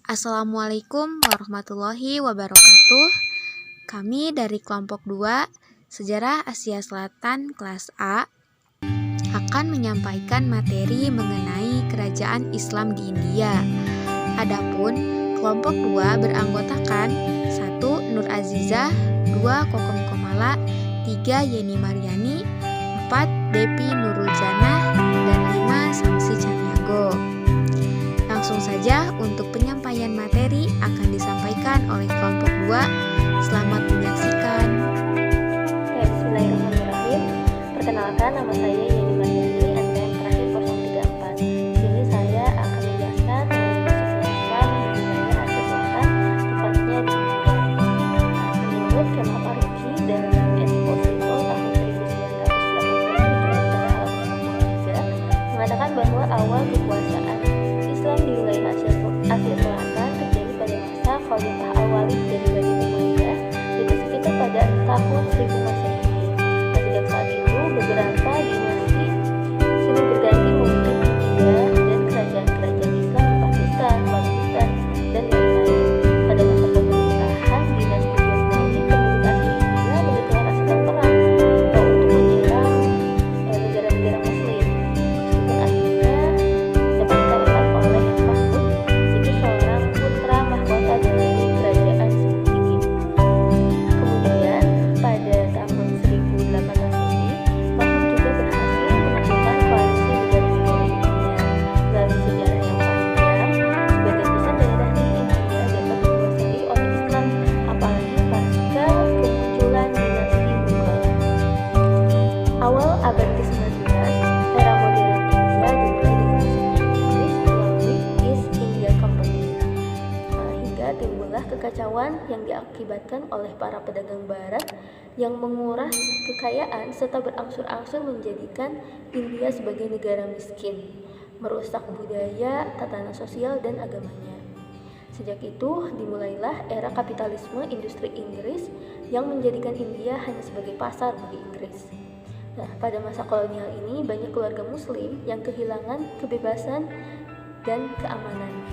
Assalamualaikum warahmatullahi wabarakatuh. Kami dari kelompok 2 Sejarah Asia Selatan kelas A akan menyampaikan materi mengenai kerajaan Islam di India. Adapun kelompok 2 beranggotakan 1. Nur Azizah, 2. Kokom Komala, 3. Yeni Mariani, 4. Depi Nurul Janah, dan 5. Samsi Caniago. Langsung saja untuk penyampaian materi akan disampaikan oleh kelompok 2. Selamat menyaksikan. Bismillahirrahmanirrahim. Perkenalkan, nama saya Yeni Mariani, NPM terakhir 034. Di sini saya akan menjelaskan mengenai Islam di wilayah Asia Selatan, tepatnya di India. Menurut Kemal Farabi dalam Esposito tahun 1987 mengatakan bahwa awal kekuasaan Islam di wilayah Asia Selatan terjadi pada masa Khalifah Al-Walid dari Bani Umayyah, yaitu sekitar pada tahun 1000 Masehi. Dan sejak saat itu beberapa dinasti silih berganti memimpin India dan kerajaan-kerajaan Islam di Pakistan, Balochistan, dan lain-lain. Pada masa pemerintahan dinasti Ghaznawi, penduduk asli India mendeklarasikan perang untuk menyerang negara-negara Muslim. Meskipun akhirnya dapat dikalahkan oleh Mahmud, itu seorang putra mahkota dari kerajaan Sigin. Kemudian pada tahun 1800 ini, Mahmud juga berhasil menaklukkan koalisi negara-negara India. Melalui sejarah yang panjang, sebagian besar daerah di India dapat dikuasai oleh Islam, apalagi pasca kemunculan dinasti Mughal. Awal abad ke-19, era modern India dimulai dengan Inggris melalui East India Company, hingga timbullah kekacauan yang diakibatkan oleh para pedagang barat yang menguras kekayaan serta berangsur-angsur menjadikan India sebagai negara miskin, merusak budaya, tatanan sosial, dan agamanya. Sejak itu dimulailah era kapitalisme industri Inggris yang menjadikan India hanya sebagai pasar bagi Inggris. Nah, pada masa kolonial ini banyak keluarga muslim yang kehilangan kebebasan dan keamanan.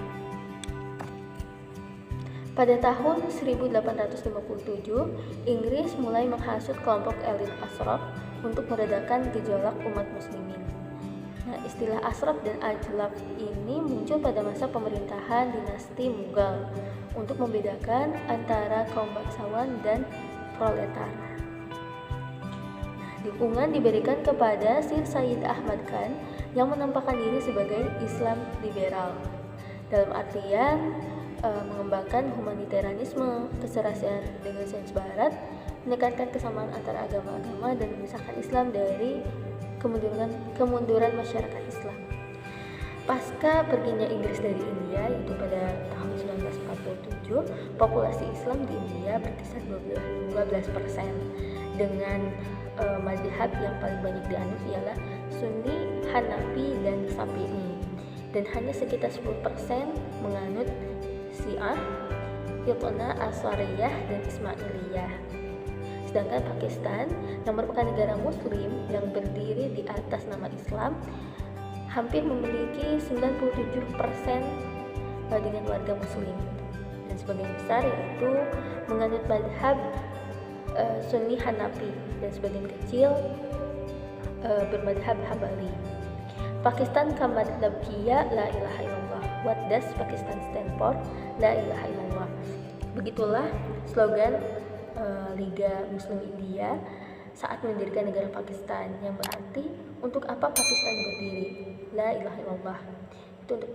Pada tahun 1857, Inggris mulai menghasut kelompok elit Ashraf untuk meredakan gejolak umat muslimin. Nah, istilah Ashraf dan Ajlaf ini muncul pada masa pemerintahan dinasti Mughal untuk membedakan antara kaum bangsawan dan proletar. Dukungan diberikan kepada Sir Syed Ahmad Khan yang menampakkan diri sebagai Islam liberal, dalam artian mengembangkan humanitarianisme, keserasian dengan sains barat, menekankan kesamaan antara agama-agama, dan memisahkan Islam dari kemunduran masyarakat Islam. Pasca perginya Inggris dari India, yaitu pada tahun 1947, populasi Islam di India berkisar 12%, dengan mazhab yang paling banyak dianut ialah Sunni, Hanafi, dan Syafi'i, dan hanya sekitar 10% menganut Syiah, Ithna Asyariyah, dan Ismailiyah. Sedangkan Pakistan, yang merupakan negara muslim yang berdiri di atas nama Islam, hampir memiliki 97% dengan warga muslim, dan sebagian besar yaitu menganut mazhab Sunni Hanafi, dan sebagian kecil bermadhab Hambali. Pakistan kamadhabiyya la ilaha illallah. What does Pakistan stand for? La ilaha illallah. Begitulah slogan Liga Muslim India saat mendirikan negara Pakistan, yang berarti untuk apa Pakistan berdiri? La ilaha illallah. Itu untuk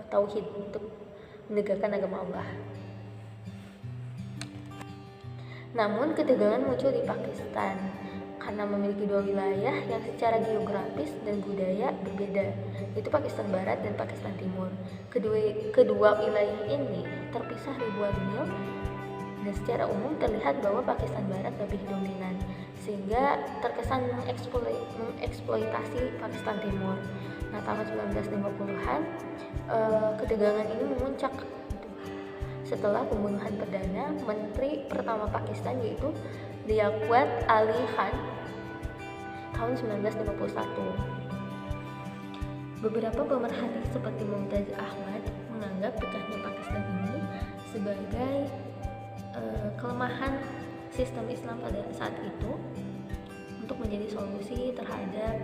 tauhid, untuk menegakkan agama Allah. Namun ketegangan muncul di Pakistan karena memiliki dua wilayah yang secara geografis dan budaya berbeda, yaitu Pakistan Barat dan Pakistan Timur. Kedua wilayah ini terpisah ribuan mil, dan secara umum terlihat bahwa Pakistan Barat lebih dominan, sehingga terkesan mengeksploitasi Pakistan Timur. Nah, tahun 1950-an ketegangan ini memuncak setelah pembunuhan perdana Menteri pertama Pakistan, yaitu Liaquat Ali Khan tahun 1951. Beberapa pemerhati seperti Mumtaz Ahmad menganggap pecahnya Pakistan sebagai kelemahan sistem Islam pada saat itu untuk menjadi solusi terhadap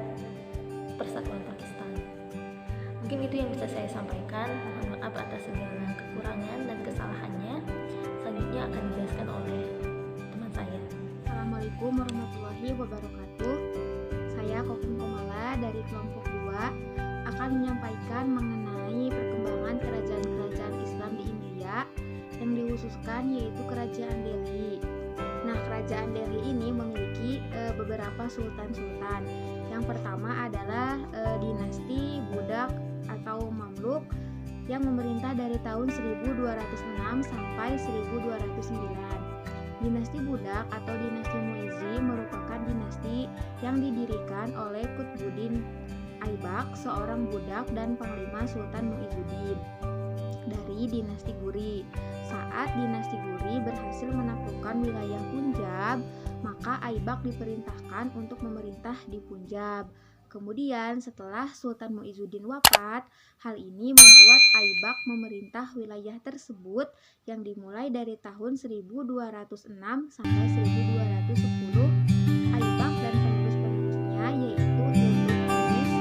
persatuan Pakistan. Mungkin itu yang bisa saya sampaikan. Mohon maaf atas segala kekurangan dan kesalahannya. Selanjutnya akan dijelaskan oleh teman saya. Assalamualaikum warahmatullahi wabarakatuh. Saya Kokum Komala dari kelompok 2 akan menyampaikan mengenai perkembangan kerajaan-kerajaan Islam di India yang dikhususkan yaitu Kerajaan Delhi. Nah, Kerajaan Delhi ini memiliki beberapa sultan-sultan. Yang pertama adalah dinasti Budak atau Mamluk yang memerintah dari tahun 1206 sampai 1209. Dinasti Budak atau dinasti Muizzi merupakan dinasti yang didirikan oleh Qutbuddin Aibak, seorang budak dan panglima Sultan Muizzuddin dari dinasti Guri. Saat dinasti Guri berhasil menaklukkan wilayah Punjab, maka Aibak diperintahkan untuk memerintah di Punjab. Kemudian setelah Sultan Muizzuddin wafat, hal ini membuat Aibak memerintah wilayah tersebut yang dimulai dari tahun 1206 sampai 1210. Aibak dan penerus-penerusnya yaitu Iltutmish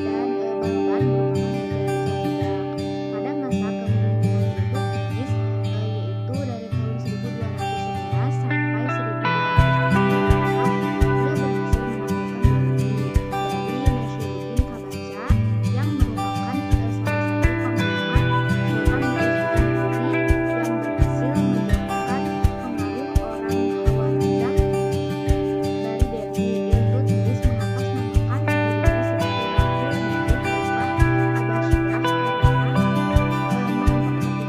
dan Balban merupakan raja-raja Budak. Pada masa kepemimpinan Iltutmish yaitu dari tahun 1211 sampai 1214, dia berhasil menaklukkan Delhi dari Nasruddin Kabaca yang merupakan salah satu panglima Sultan Muizzuddin Guri yang berhasil menjatuhkan pengaruh orang Khawarizah dari Delhi. Iltutmish mengatasnamakan dirinya sebagai wakil dari Khalifah Abbasiyah karena memperhatikan identitas kerajaan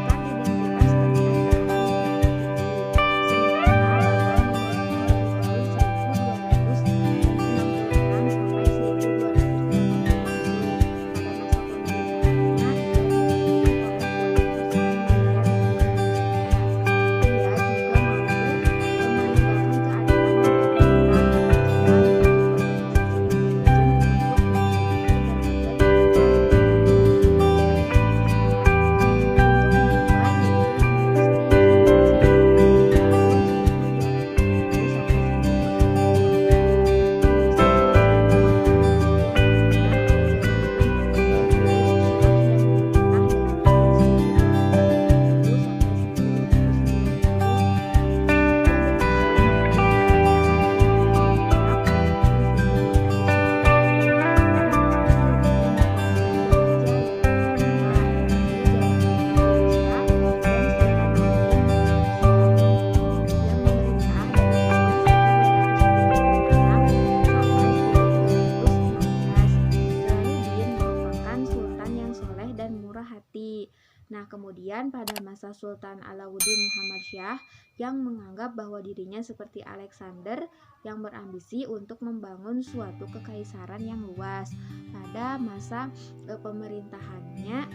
Nah, kemudian pada masa Sultan Alauddin Muhammad Syah yang menganggap bahwa dirinya seperti Alexander yang berambisi untuk membangun suatu kekaisaran yang luas. Pada masa pemerintahannya,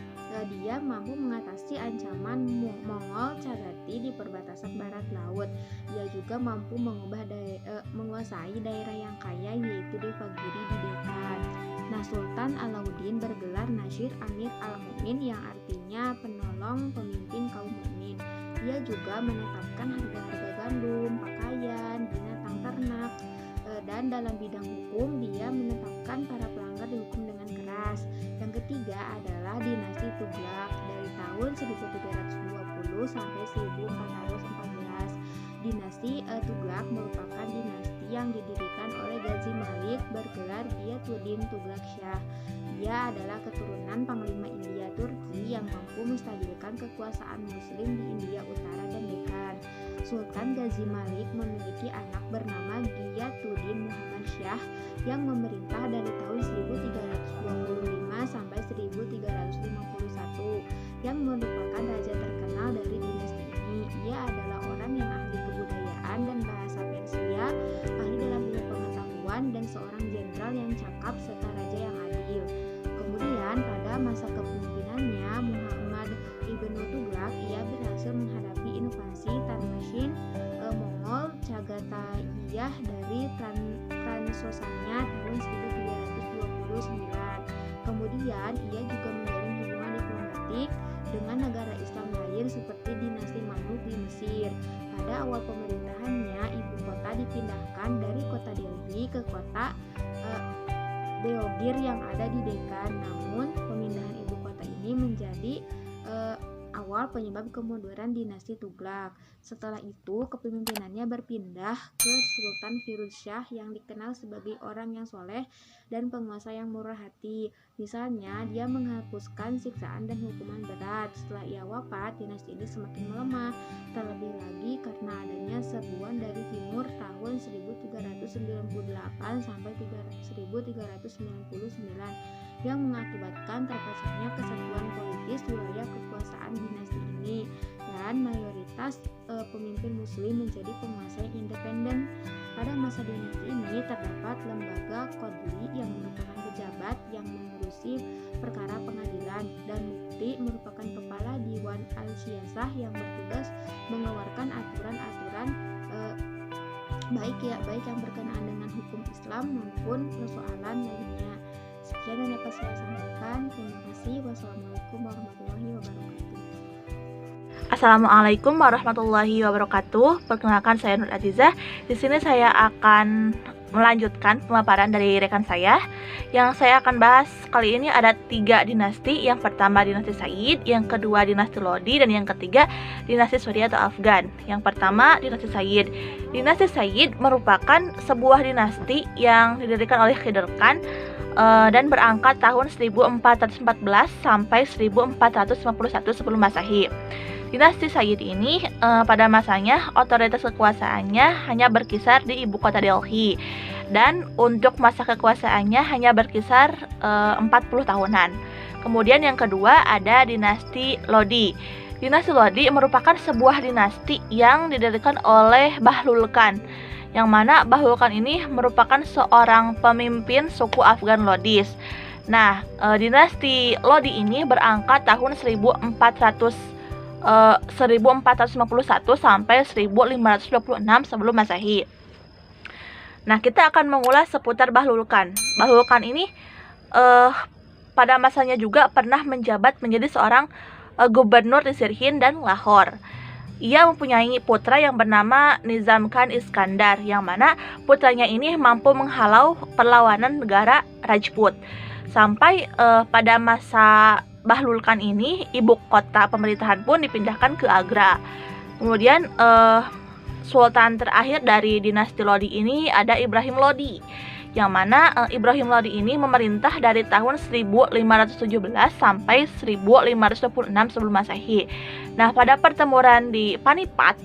dia mampu mengatasi ancaman Mongol Chagatai di perbatasan barat laut. Dia juga mampu menguasai daerah yang kaya yaitu Devagiri di Deccan. Nah, Sultan Alauddin bergelar Nasir Amir al-Mu'min yang artinya penolong pemimpin kaum mukmin. Dia juga menetapkan harga-harga gandum, pakaian, binatang ternak, dan dalam bidang hukum dia menetapkan para pelanggar dihukum dengan keras. Yang ketiga adalah dinasti Tughlaq dari tahun 1320 sampai 1414. Dinasti Tughlaq merupakan dinasti yang didirikan oleh Ghazi Malik bergelar Ghiyathuddin Tughlaq Shah. Dia adalah keturunan panglima India Turki yang mampu menstabilkan kekuasaan Muslim di India Utara dan Deccan. Sultan Ghazi Malik memiliki anak bernama Ghiyathuddin Muhammad Shah yang memerintah dari tahun 1325 sampai 1351, yang merupakan raja terkenal dari dinasti ini. Ia adalah orang yang ahli kebudayaan dan bahasa Persia, ahli dalam ilmu pengetahuan, dan seorang jenderal yang cakap serta raja yang adil. Kemudian pada masa kepemimpinannya Muhammad Ibnu Tughlaq, ia berhasil menghadapi invasi Tarmashin Mongol Chagataiyah dari Transosania tahun 1329. Kemudian ia juga menjalin hubungan diplomatik dengan negara Islam lain seperti dinasti Mamluk pada awal pemerintahannya, ibu kota dipindahkan dari kota Delhi ke kota Deogir yang ada di Deccan. Namun, pemindahan ibu kota ini menjadi awal penyebab kemunduran dinasti Tughlaq. Setelah itu, kepemimpinannya berpindah ke Sultan Firuz Shah yang dikenal sebagai orang yang soleh dan penguasa yang murah hati. Misalnya, dia menghapuskan siksaan dan hukuman berat. Setelah ia wafat, dinasti ini semakin melemah. Terlebih lagi karena adanya serbuan dari timur tahun 1398 sampai 1399 yang mengakibatkan terpecahnya kesatuan politis wilayah kekuasaan dinasti ini, dan mayoritas pemimpin muslim menjadi penguasa yang independen. Pada masa dinasti ini terdapat lembaga qadli yang merupakan pejabat yang mengurusi perkara pengadilan, dan mufti merupakan kepala Diwan al-Siyasah yang bertugas mengeluarkan aturan-aturan baik yang berkenaan dengan hukum Islam maupun persoalan lainnya. Sekian yang dapat saya sampaikan. Terima kasih. Wassalamualaikum warahmatullahi wabarakatuh. Assalamualaikum warahmatullahi wabarakatuh. Perkenalkan, saya Nur Azizah. Di sini saya akan melanjutkan pemaparan dari rekan saya. Yang saya akan bahas kali ini ada 3 dinasti. Yang pertama dinasti Sayyid, yang kedua dinasti Lodi, dan yang ketiga dinasti Suri atau Afgan. Yang pertama dinasti Sayyid. Dinasti Sayyid merupakan sebuah dinasti yang didirikan oleh Khidr Khan dan berangkat tahun 1414 sampai 1451 sebelum Masehi. Dinasti Sayyid ini pada masanya otoritas kekuasaannya hanya berkisar di ibu kota Delhi, dan untuk masa kekuasaannya hanya berkisar 40 tahunan. Kemudian yang kedua ada dinasti Lodi. Dinasti Lodi merupakan sebuah dinasti yang didirikan oleh Bahlul Khan, yang mana Bahlul Khan ini merupakan seorang pemimpin suku Afgan Lodis. Nah, dinasti Lodi ini berangkat tahun 1451 sampai 1526 sebelum Masehi. Nah, kita akan mengulas seputar Bahlul Khan. Bahlul Khan ini pada masanya juga pernah menjabat menjadi seorang gubernur di Sirhind dan Lahore. Ia mempunyai putra yang bernama Nizam Khan Iskandar, yang mana putranya ini mampu menghalau perlawanan negara Rajput. Sampai pada masa Bahlul Khan ini, ibu kota pemerintahan pun dipindahkan ke Agra. Kemudian sultan terakhir dari dinasti Lodi ini ada Ibrahim Lodi, yang mana Ibrahim Lodi ini memerintah dari tahun 1517 sampai 1526 sebelum Masehi. Nah, pada pertempuran di Panipat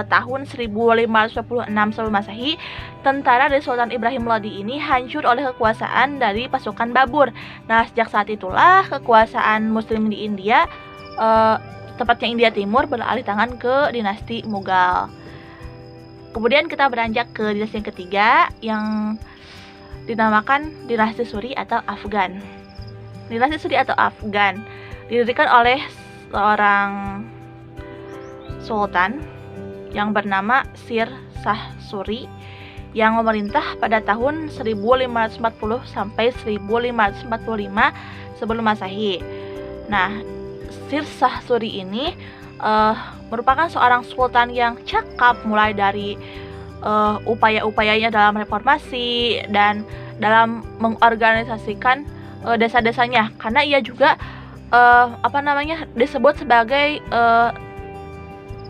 tahun 1526 sebelum Masehi, tentara dari Sultan Ibrahim Lodi ini hancur oleh kekuasaan dari pasukan Babur. Nah, sejak saat itulah kekuasaan Muslim di India, tepatnya India Timur, beralih tangan ke dinasti Mughal. Kemudian kita beranjak ke dinasti yang ketiga yang dinamakan dinasti Suri atau Afgan. Dinasti Suri atau Afgan didirikan oleh seorang sultan yang bernama Sir Shah Suri yang memerintah pada tahun 1540 sampai 1545 sebelum Masehi. Nah, Sir Shah Suri ini merupakan seorang sultan yang cakap, mulai dari upaya-upayanya dalam reformasi dan dalam mengorganisasikan desa-desanya, karena ia juga disebut sebagai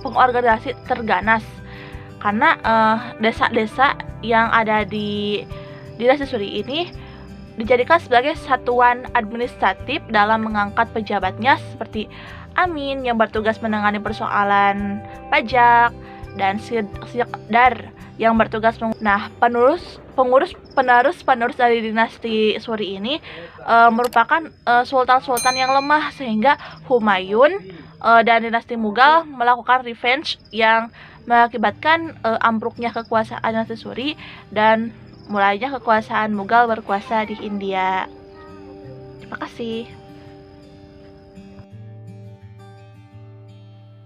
pengorganisasi terganas, karena desa-desa yang ada di dinasti Suri ini dijadikan sebagai satuan administratif dalam mengangkat pejabatnya, seperti Amin yang bertugas menangani persoalan pajak, dan Siqdar yang bertugas penerus dari dinasti Suri ini merupakan sultan-sultan yang lemah, sehingga Humayun dan dinasti Mughal melakukan revenge yang mengakibatkan ambruknya kekuasaan dinasti Suri dan mulainya kekuasaan Mughal berkuasa di India. Terima kasih.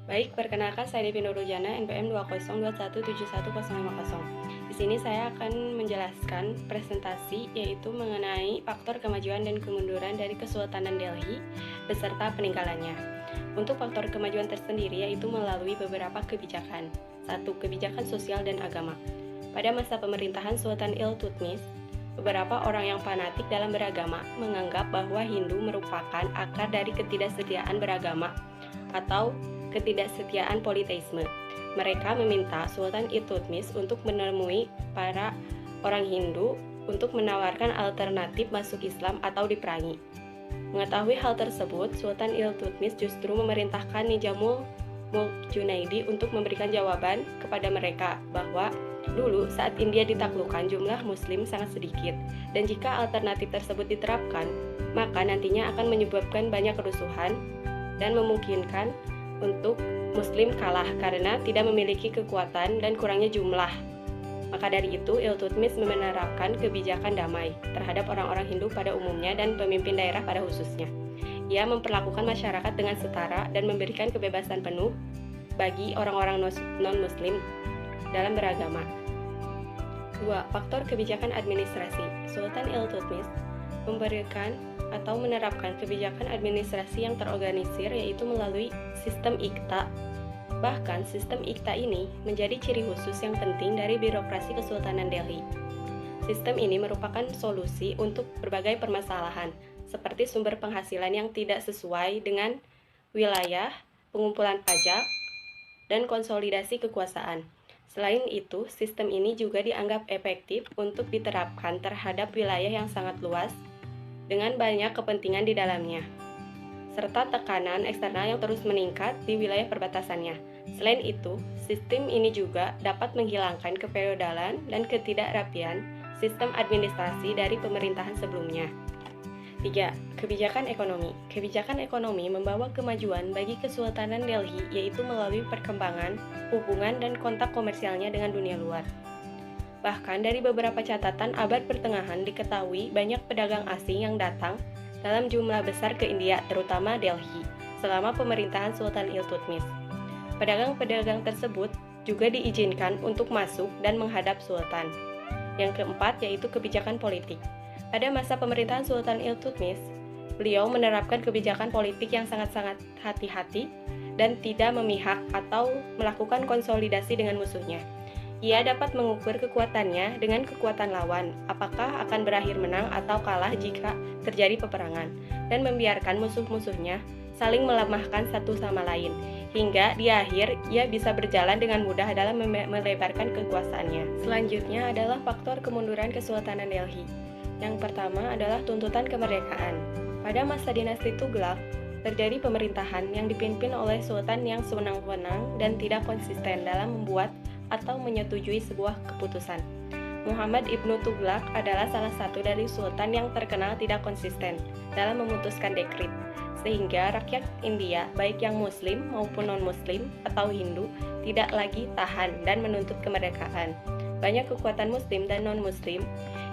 Baik, perkenalkan saya Devi Nurujana, NPM 202171050. Di sini saya akan menjelaskan presentasi yaitu mengenai faktor kemajuan dan kemunduran dari Kesultanan Delhi beserta peninggalannya. Untuk faktor kemajuan tersendiri yaitu melalui beberapa kebijakan. 1. Kebijakan sosial dan agama. Pada masa pemerintahan Sultan Iltutmish, beberapa orang yang fanatik dalam beragama menganggap bahwa Hindu merupakan akar dari ketidaksetiaan beragama atau ketidaksetiaan politeisme. Mereka meminta Sultan Iltutmish untuk menemui para orang Hindu untuk menawarkan alternatif masuk Islam atau diperangi. Mengetahui hal tersebut, Sultan Iltutmish justru memerintahkan Nijamul Mulk Junaidi untuk memberikan jawaban kepada mereka bahwa dulu saat India ditaklukkan jumlah muslim sangat sedikit, dan jika alternatif tersebut diterapkan, maka nantinya akan menyebabkan banyak kerusuhan dan memungkinkan untuk muslim kalah karena tidak memiliki kekuatan dan kurangnya jumlah. Maka dari itu, Iltutmish menerapkan kebijakan damai terhadap orang-orang Hindu pada umumnya dan pemimpin daerah pada khususnya. Ia memperlakukan masyarakat dengan setara dan memberikan kebebasan penuh bagi orang-orang non-muslim dalam beragama. 2. Faktor kebijakan administrasi. Sultan Iltutmish memberikan atau menerapkan kebijakan administrasi yang terorganisir, yaitu melalui sistem Iqta. Bahkan sistem Iqta ini menjadi ciri khusus yang penting dari birokrasi Kesultanan Delhi. Sistem ini merupakan solusi untuk berbagai permasalahan, seperti sumber penghasilan yang tidak sesuai dengan wilayah, pengumpulan pajak, dan konsolidasi kekuasaan. Selain itu, sistem ini juga dianggap efektif untuk diterapkan terhadap wilayah yang sangat luas dengan banyak kepentingan di dalamnya, serta tekanan eksternal yang terus meningkat di wilayah perbatasannya. Selain itu, sistem ini juga dapat menghilangkan kefeudalan dan ketidakrapian sistem administrasi dari pemerintahan sebelumnya. 3. Kebijakan ekonomi. Kebijakan ekonomi membawa kemajuan bagi Kesultanan Delhi, yaitu melalui perkembangan, hubungan, dan kontak komersialnya dengan dunia luar. Bahkan dari beberapa catatan abad pertengahan diketahui banyak pedagang asing yang datang dalam jumlah besar ke India, terutama Delhi, selama pemerintahan Sultan Iltutmish. Pedagang-pedagang tersebut juga diizinkan untuk masuk dan menghadap Sultan. Yang keempat yaitu kebijakan politik. Pada masa pemerintahan Sultan Iltutmish, beliau menerapkan kebijakan politik yang sangat-sangat hati-hati dan tidak memihak atau melakukan konsolidasi dengan musuhnya. Ia dapat mengukur kekuatannya dengan kekuatan lawan, apakah akan berakhir menang atau kalah jika terjadi peperangan, dan membiarkan musuh-musuhnya saling melemahkan satu sama lain, hingga di akhir ia bisa berjalan dengan mudah dalam melebarkan kekuasaannya. Selanjutnya adalah faktor kemunduran Kesultanan Delhi. Yang pertama adalah tuntutan kemerdekaan. Pada masa dinasti Tughlaq, terjadi pemerintahan yang dipimpin oleh sultan yang sewenang-wenang dan tidak konsisten dalam membuat atau menyetujui sebuah keputusan. Muhammad Ibnu Tughlaq adalah salah satu dari sultan yang terkenal tidak konsisten dalam memutuskan dekrit, sehingga rakyat India, baik yang muslim maupun non-muslim atau Hindu, tidak lagi tahan dan menuntut kemerdekaan. Banyak kekuatan muslim dan non-muslim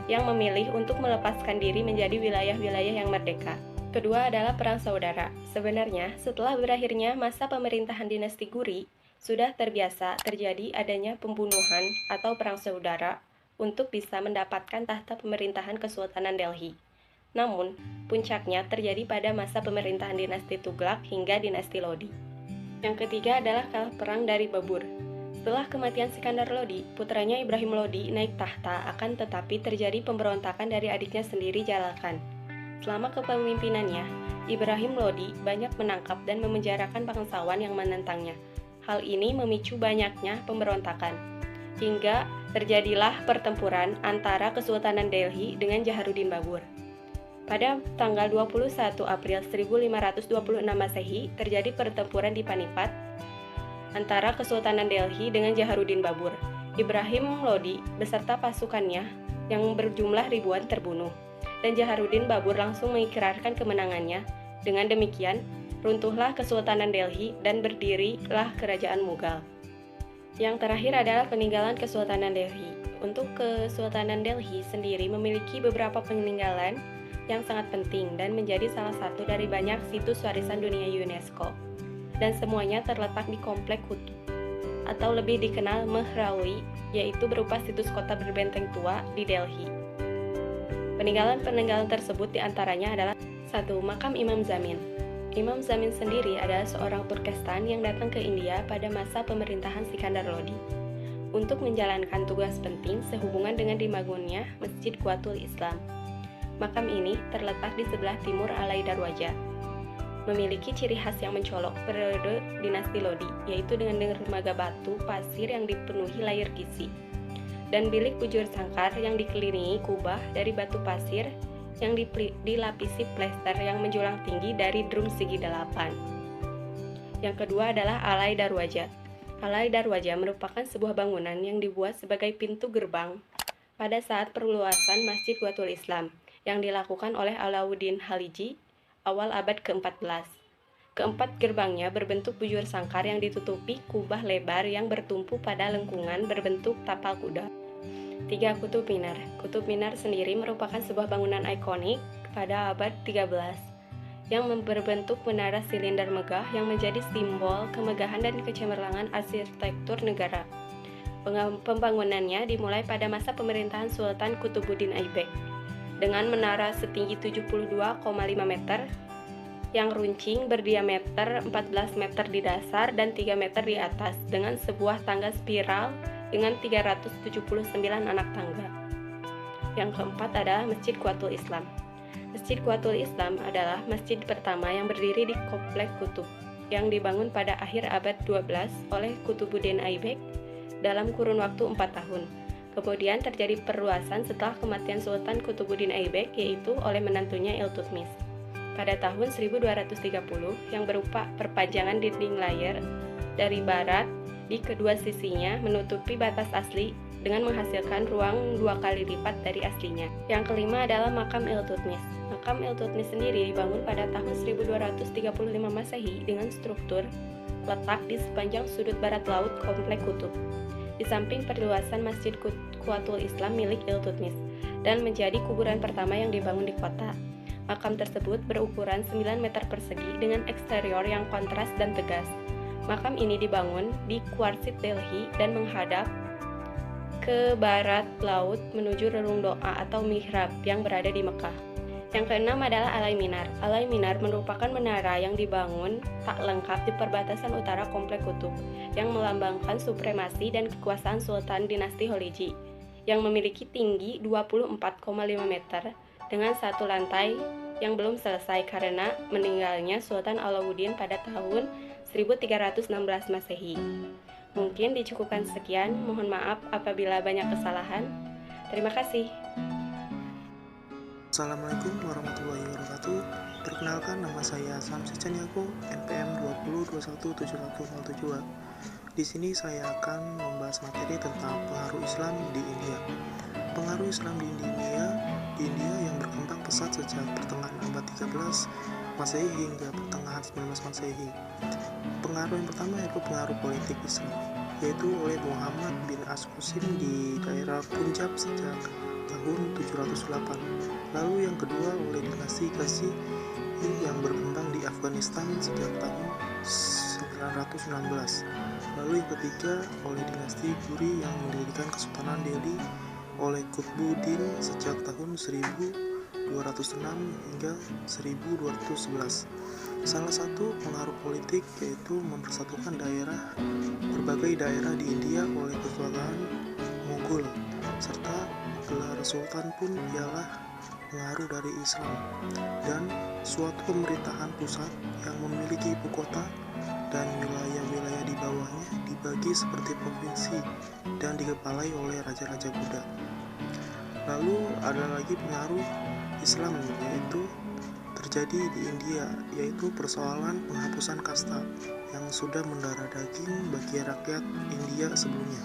yang memilih untuk melepaskan diri menjadi wilayah-wilayah yang merdeka. Kedua adalah perang saudara. Sebenarnya, setelah berakhirnya masa pemerintahan dinasti Guri, sudah terbiasa terjadi adanya pembunuhan atau perang saudara untuk bisa mendapatkan tahta pemerintahan Kesultanan Delhi. Namun, puncaknya terjadi pada masa pemerintahan dinasti Tughlaq hingga dinasti Lodi. Yang ketiga adalah kalah perang dari Babur. Setelah kematian Skandar Lodi, putranya Ibrahim Lodi naik tahta, akan tetapi terjadi pemberontakan dari adiknya sendiri Jalal Khan. Selama kepemimpinannya, Ibrahim Lodi banyak menangkap dan memenjarakan bangsawan yang menentangnya. Hal ini memicu banyaknya pemberontakan, hingga terjadilah pertempuran antara Kesultanan Delhi dengan Jaharuddin Babur. Pada tanggal 21 April 1526 Masehi, terjadi pertempuran di Panipat antara Kesultanan Delhi dengan Jaharuddin Babur. Ibrahim Lodi beserta pasukannya yang berjumlah ribuan terbunuh, dan Jaharuddin Babur langsung mengikrarkan kemenangannya. Dengan demikian, runtuhlah Kesultanan Delhi dan berdirilah Kerajaan Mughal. Yang terakhir adalah peninggalan Kesultanan Delhi. Untuk Kesultanan Delhi sendiri memiliki beberapa peninggalan yang sangat penting dan menjadi salah satu dari banyak situs warisan dunia UNESCO. Dan semuanya terletak di Komplek Qutb, atau lebih dikenal Mehrauli, yaitu berupa situs kota berbenteng tua di Delhi. Peninggalan-peninggalan tersebut diantaranya adalah 1. Makam Imam Zamin. Imam Zamin sendiri adalah seorang Turkestan yang datang ke India pada masa pemerintahan Sikandar Lodi untuk menjalankan tugas penting sehubungan dengan dibangunnya Masjid Quwatul Islam. Makam ini terletak di sebelah timur Alai Darwaja. Memiliki ciri khas yang mencolok periode dinasti Lodi, yaitu dengan dermaga batu pasir yang dipenuhi layar kisi, dan bilik bujur sangkar yang dikelilingi kubah dari batu pasir yang dilapisi plester yang menjulang tinggi dari drum segi 8. Yang kedua adalah Alai Darwaja. Alai Darwaja merupakan sebuah bangunan yang dibuat sebagai pintu gerbang pada saat perluasan Masjid Quwatul Islam yang dilakukan oleh Alauddin Khaliji awal abad ke-14. Keempat gerbangnya berbentuk bujur sangkar yang ditutupi kubah lebar yang bertumpu pada lengkungan berbentuk tapal kuda. 3. Kutub Minar. Kutub Minar sendiri merupakan sebuah bangunan ikonik pada abad 13 yang berbentuk menara silinder megah yang menjadi simbol kemegahan dan kecemerlangan arsitektur negara. Pembangunannya dimulai pada masa pemerintahan Sultan Qutbuddin Aibak dengan menara setinggi 72,5 meter yang runcing berdiameter 14 meter di dasar dan 3 meter di atas dengan sebuah tangga spiral dengan 379 anak tangga. Yang keempat adalah Masjid Quwatul Islam. Masjid Quwatul Islam adalah masjid pertama yang berdiri di Komplek Kutub yang dibangun pada akhir abad 12 oleh Qutbuddin Aibak dalam kurun waktu 4 tahun. Kemudian terjadi perluasan setelah kematian Sultan Qutbuddin Aibak, yaitu oleh menantunya Iltutmish pada tahun 1230 yang berupa perpanjangan dinding layar dari barat di kedua sisinya menutupi batas asli dengan menghasilkan ruang 2 kali lipat dari aslinya. Yang kelima adalah Makam Iltutmish. Makam Iltutmish sendiri dibangun pada tahun 1235 Masehi dengan struktur letak di sepanjang sudut barat laut Komplek Kutub, di samping perluasan Masjid Quwatul Islam milik Iltutmish, dan menjadi kuburan pertama yang dibangun di kota. Makam tersebut berukuran 9 meter persegi dengan eksterior yang kontras dan tegas. Makam ini dibangun di Kuarsit Delhi dan menghadap ke barat laut menuju relung doa atau mihrab yang berada di Mekah. Yang keenam adalah Alai Minar. Alai Minar merupakan menara yang dibangun tak lengkap di perbatasan utara Komplek Kutub yang melambangkan supremasi dan kekuasaan Sultan Dinasti Khaliji yang memiliki tinggi 24,5 meter dengan satu lantai yang belum selesai karena meninggalnya Sultan Alauddin pada tahun 1316 Masehi. Mungkin dicukupkan sekian, mohon maaf apabila banyak kesalahan. Terima kasih. Assalamualaikum warahmatullahi wabarakatuh. Perkenalkan, nama saya Samsi Caniago, NPM 20217107. Di sini saya akan membahas materi tentang pengaruh Islam di India. Pengaruh Islam di India yang berkembang pesat sejak pertengahan abad 13 Masehi hingga pertengahan 19 Masehi. Pengaruh yang pertama yaitu pengaruh politik Islam, yaitu oleh Muhammad bin As-Qasim di daerah Punjab sejak tahun 708. Lalu yang kedua oleh dinasti Ghazni yang berkembang di Afghanistan sejak tahun 916. Lalu yang ketiga oleh dinasti Guri yang mendirikan Kesultanan Delhi oleh Qutbuddin sejak tahun 1206 hingga 1211. Salah satu pengaruh politik yaitu mempersatukan berbagai daerah di India oleh Kesultanan Mughal, serta gelar sultan pun ialah pengaruh dari Islam, dan suatu pemerintahan pusat yang memiliki ibu kota dan wilayah-wilayah di bawahnya dibagi seperti provinsi dan dikepalai oleh raja-raja Buddha. Lalu ada lagi pengaruh Islam yaitu terjadi di India, yaitu persoalan penghapusan kasta yang sudah mendarah daging bagi rakyat India sebelumnya.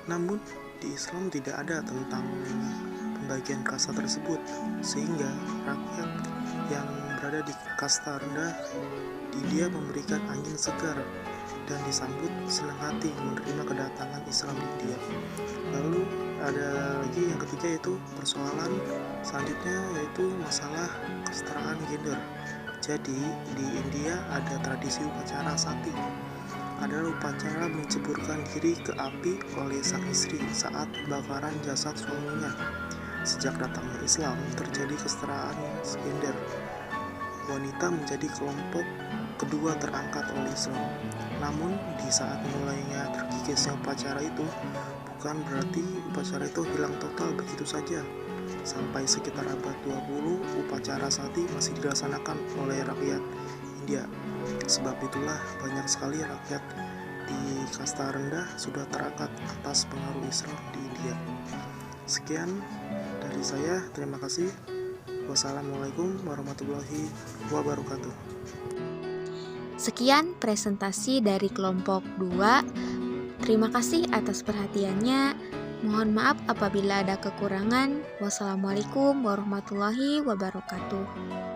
Namun di Islam tidak ada tentang pembagian kasta tersebut, sehingga rakyat yang berada di kasta rendah di India memberikan angin segar dan disambut senang hati menerima kedatangan Islam di India. Lalu ada lagi yang ketiga yaitu persoalan selanjutnya yaitu masalah kesetaraan gender. Jadi di India ada tradisi upacara sati, adalah upacara menceburkan diri ke api oleh sang istri saat pembakaran jasad suaminya. Sejak datangnya Islam terjadi kesetaraan gender. wanita menjadi kelompok kedua terangkat oleh Islam. Namun di saat mulainya terkikisnya upacara itu, bukan berarti upacara itu hilang total begitu saja. Sampai sekitar abad 20, upacara sati masih dilaksanakan oleh rakyat India. Sebab itulah banyak sekali rakyat di kasta rendah sudah terangkat atas pengaruh Islam di India. Sekian dari saya, terima kasih. Wassalamualaikum warahmatullahi wabarakatuh. Sekian presentasi dari kelompok 2. Terima kasih atas perhatiannya. Mohon maaf apabila ada kekurangan. Wassalamualaikum warahmatullahi wabarakatuh.